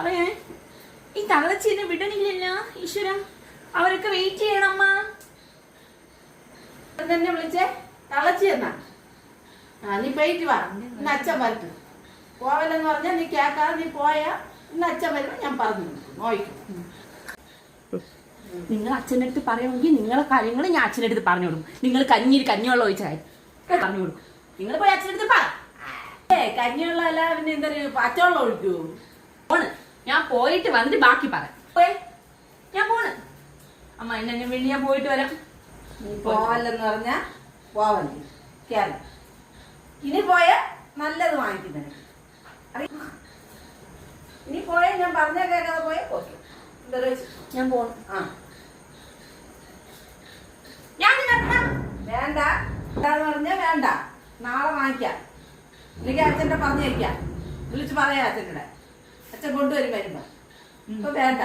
പറയേ. ഈ തള്ളച്ചിനെ വിടണില്ലല്ല ഈശ്വര. അവരൊക്കെ വെയിറ്റ് ചെയ്യണമ്മ. തന്നെ വിളിച്ചേ തളച്ചി എന്നാ. നീ പോയിട്ട് വാ, ഇന്ന് അച്ഛൻ വരട്ടെ. പോവല്ലെന്ന് പറഞ്ഞാൽ നീ കേൾക്കാതെ നീ പോയാ ഇന്ന് അച്ഛൻ വരുമ്പോ ഞാൻ പറഞ്ഞു നോക്കും. നിങ്ങൾ അച്ഛൻ്റെ അടുത്ത് പറയുമെങ്കിൽ നിങ്ങളെ കാര്യങ്ങൾ ഞാൻ അച്ഛൻ്റെ അടുത്ത് പറഞ്ഞു കൊടുക്കും. നിങ്ങൾ കഞ്ഞിവെള്ളം ഒഴിച്ച കാര്യം പറഞ്ഞു കൊടുക്കും. നിങ്ങൾ പോയി അച്ഛൻ്റെ അടുത്ത് പറ. കഞ്ഞിവെള്ളം അല്ല പിന്നെ എന്താ പച്ചവെള്ളം ഒഴിക്കൂ. പോണ്, ഞാൻ പോയിട്ട് വന്നിട്ട് ബാക്കി പറയാം. പോയേ, ഞാൻ പോണ്. അമ്മ എന്നെ വേണ്ടി ഞാൻ പോയിട്ട് വരാം. നീ പോവല്ലെന്ന് പറഞ്ഞാ പോവല്ലേ കേരളം. ഇനി പോയാ നല്ലത് വാങ്ങിക്കുന്നതിന് ഇനി പോയാ ഞാൻ പറഞ്ഞ കേൾക്കാതെ പോയാ ഓക്കെ. ഞാൻ പോണു. വേണ്ട എന്താന്ന് പറഞ്ഞാ വേണ്ട, നാളെ വാങ്ങിക്കാം. അല്ലെങ്കിൽ അച്ഛൻ്റെ പറഞ്ഞു വയ്ക്കാം, വിളിച്ച് പറയാം അച്ഛൻ്റെ. അച്ഛൻ കൊണ്ടുവരും വരുമ്പോ. ഇപ്പൊ വേണ്ട.